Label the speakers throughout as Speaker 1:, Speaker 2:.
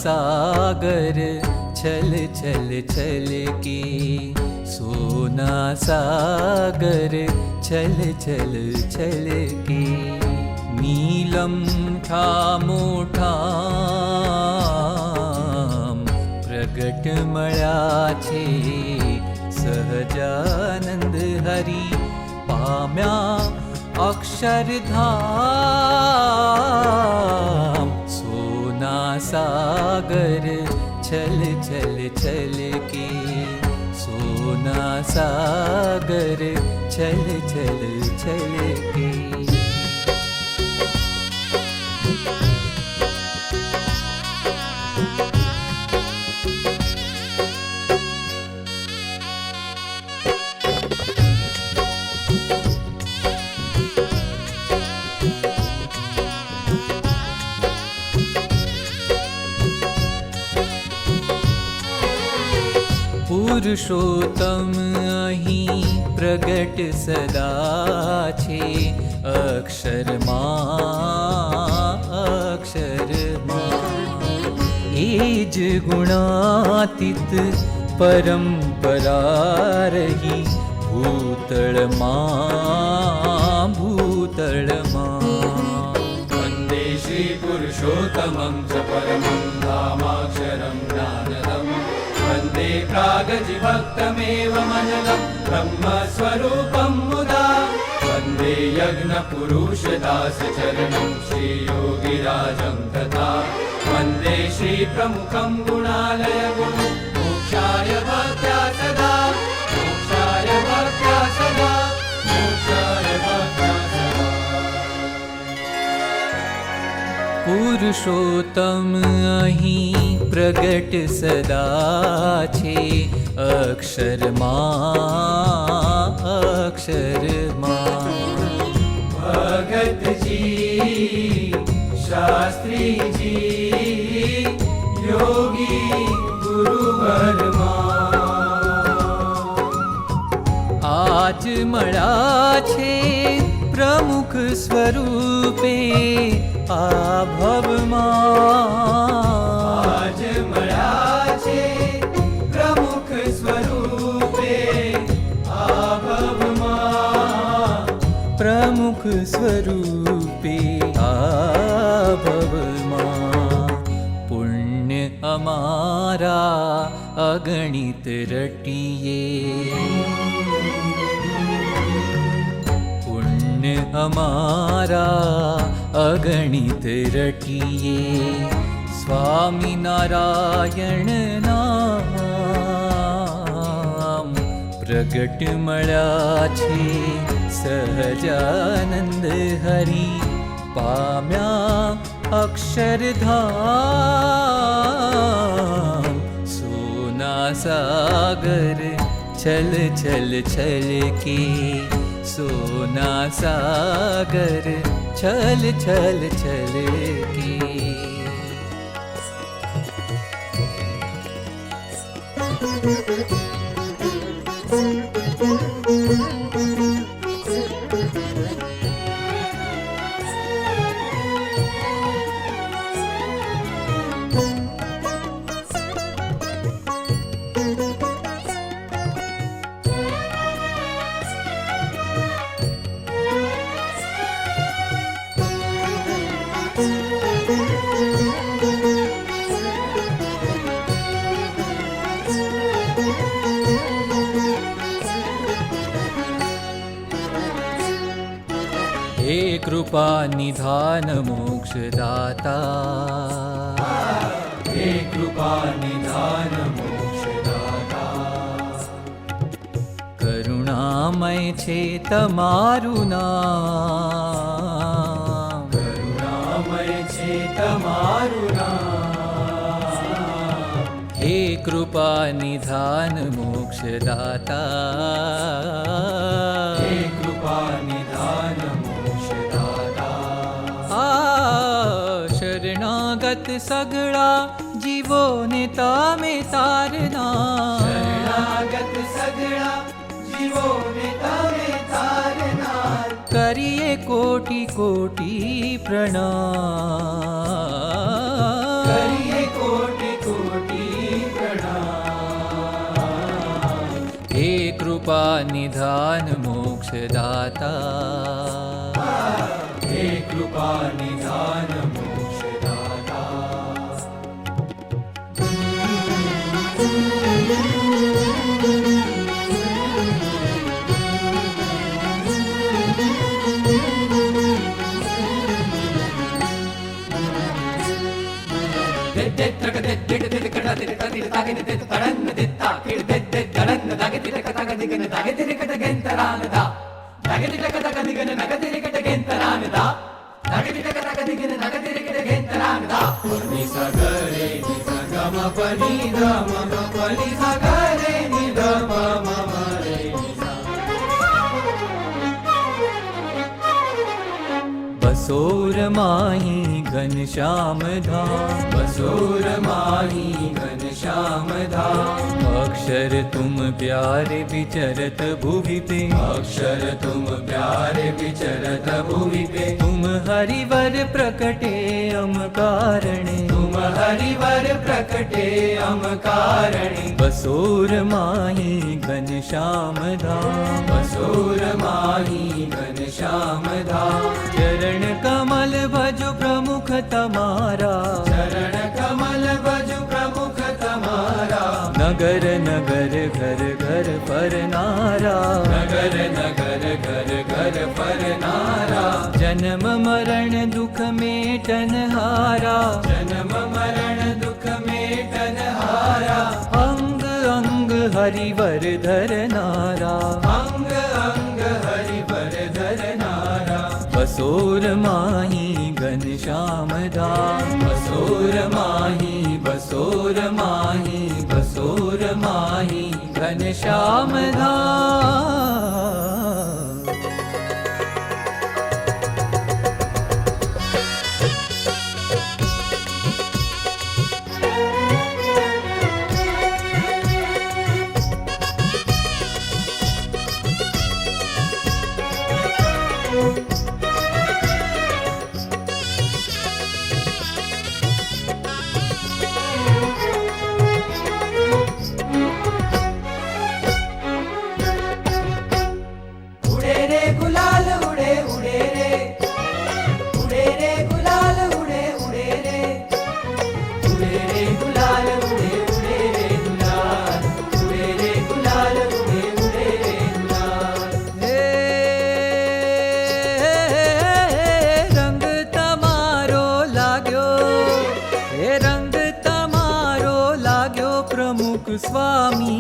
Speaker 1: सागर छल छल छल के, सोना सागर छल छल छल के। नीलम ठामो ठाम प्रगट मळ्या छे, सहजानंद हरि पाम्या अक्षरधाम। सोना सागर छल छल छल के, सोना सागर छल छल छल के। पुरुषोत्तम અહીં પ્રગટ સદા છે, અક્ષરમાં અક્ષરમાં। એ જ ગુણાતીત પરંપરા રહી, ભૂતળમાં ભૂતળમાં।
Speaker 2: વંદે શ્રી પુરુષોત્તમં ચ પરમં ધામાક્ષરં જ્ઞાનદम्। वन्दे प्रागजिभक्तमेवमनघं ब्रह्मस्वरूपं मुदा। वन्दे यज्ञपुरुषदासचरणं श्रीयोगिराजं तथा। वन्दे श्रीप्रमुखं गुणालयगुणं मोक्षाय भक्त्या सदा, मोक्षाय भक्त्या सदा, मोक्षाय भक्त्या सदा।
Speaker 1: પુરુષોત્તમ અહીં પ્રગટ સદા છે, અક્ષરમાં અક્ષરમાં।
Speaker 2: ભગતજી શાસ્ત્રીજી યોગી ગુરુવરમાં।
Speaker 1: આજ મળ્યા છે પ્રમુખ સ્વરૂપે આ ભવમાં।
Speaker 2: આજ મળ્યા છે પ્રમુખ સ્વરૂપે આ ભવમાં।
Speaker 1: પ્રમુખ સ્વરૂપે આ ભવમાં। પુણ્ય અમારા અગણિત રટીએ, પુણ્ય અમારા અગણિત રટીએ। સ્વામિનારાયણ નામ પ્રગટ મળ્યા છે, સહજાનંદ હરિ પામ્યા અક્ષરધામ। સોના સાગર છલ છલ છલ કે, સોના સાગર छल छल छल के। हे कृपा निधान मोक्षदाता।
Speaker 2: हे कृपा निधान मोक्षदाता।
Speaker 1: करुणामय छे तमाરું નામ,
Speaker 2: करुणामय छे तमाરું नाम।
Speaker 1: हे कृपा निधान मोक्षदाता।
Speaker 2: हे कृपा निधान
Speaker 1: શરણાગત સગળા જીવોને તમે તારનાર।
Speaker 2: શરણાગત સગળા જીવોને તમે તારનાર।
Speaker 1: કરીએ કોટી કોટી પ્રણામ।
Speaker 2: કરીએ કોટી
Speaker 1: निधान मोक्षदाता
Speaker 2: हे कृपा निधान मोक्षदाता नि सा ग रे नि सा ग म प नि ध म ग प नि सा ग रे नि ध प म म रे नि सा
Speaker 1: बसोर माही घनश्याम धाम
Speaker 2: बसोर माही घनश्याम धाम
Speaker 1: अक्षर तुम प्यारे विचरत भुवि पे
Speaker 2: अक्षर तुम प्यारे विचरत भुवि पे
Speaker 1: तुम हरिवर प्रकटे अम कारणे
Speaker 2: तुम हरिवर प्रकटे अम कारणे
Speaker 1: बसोर माही घनश्याम धाम
Speaker 2: बसोर माही घनश्याम धाम
Speaker 1: चरण कमल भजो प्रमुख तमारा
Speaker 2: चरण कमल भज प्रमुख तमारा
Speaker 1: नगर नगर घर घर पर नारा
Speaker 2: नगर नगर घर घर पर नारा
Speaker 1: जन्म मरण दुख मेटन हारा
Speaker 2: जन्म मरण दुख मेटन हारा
Speaker 1: अंग अंग हरिवर धर नारा
Speaker 2: अंग अंग हरिवर धर नारा
Speaker 1: बसोर माही घनश्याम धाम
Speaker 2: बसोर माही
Speaker 1: बसोर माही बसोर माही घनश्याम धाम
Speaker 2: उडे रे गुलाल उडे उडे रे उडे रे गुलाल उडे उडे रे उडे रे गुलाल उडे उडे रे गुलाल उडे रे गुलाल उडे उडे रे गुलाल
Speaker 1: हे रंग तमारो लाग्यो हे रंग तमारो लाग्यो प्रमुख स्वामी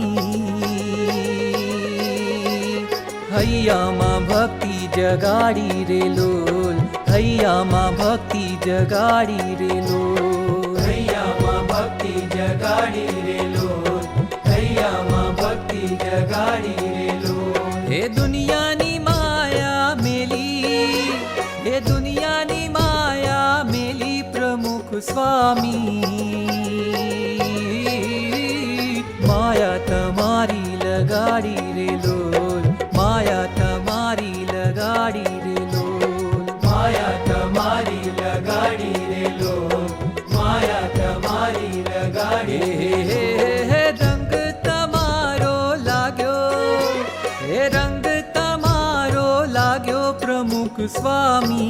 Speaker 1: हैयामा भक्ति जगाड़ी रे लोल हैयामा भक्ति जगाड़ी रे लोल
Speaker 2: हैया मां भक्ति जगाड़ी रे लोल हैया मां भक्ति जगाड़ी रे लोल
Speaker 1: हे दुनिया नी माया मेली हे दुनिया नी माया मेली प्रमुख स्वामी माया तमारी लगाड़ी रे लोल माया तमारी लगाड़ी रे लोल
Speaker 2: माया तमारी लगाड़ी रे लोल माया तमारी लगाड़ी
Speaker 1: हे रंग तमारो लाग्यो हे रंग तमारो लाग्यो प्रमुख स्वामी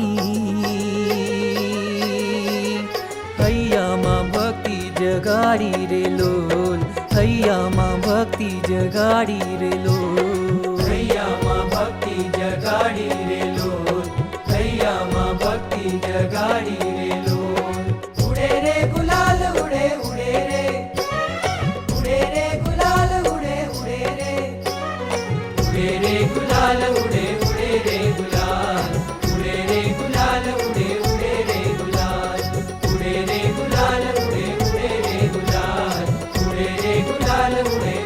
Speaker 1: हैयामा भक्ति जगाड़ी रे लोल हैयामा भक्ति जगाड़ी रे लोल
Speaker 2: हैया मां भक्ति जगाड़ी रे लोल हैया मां भक्ति जगाड़ी रे लोल उडे रे गुलाल उडे उडे रे उडे रे गुलाल उडे उडे रे उडे रे गुलाल उडे उडे रे गुलाल उडे रे गुलाल उडे उडे रे गुलाल उडे रे गुलाल उडे उडे रे गुलाल उडे रे गुलाल उडे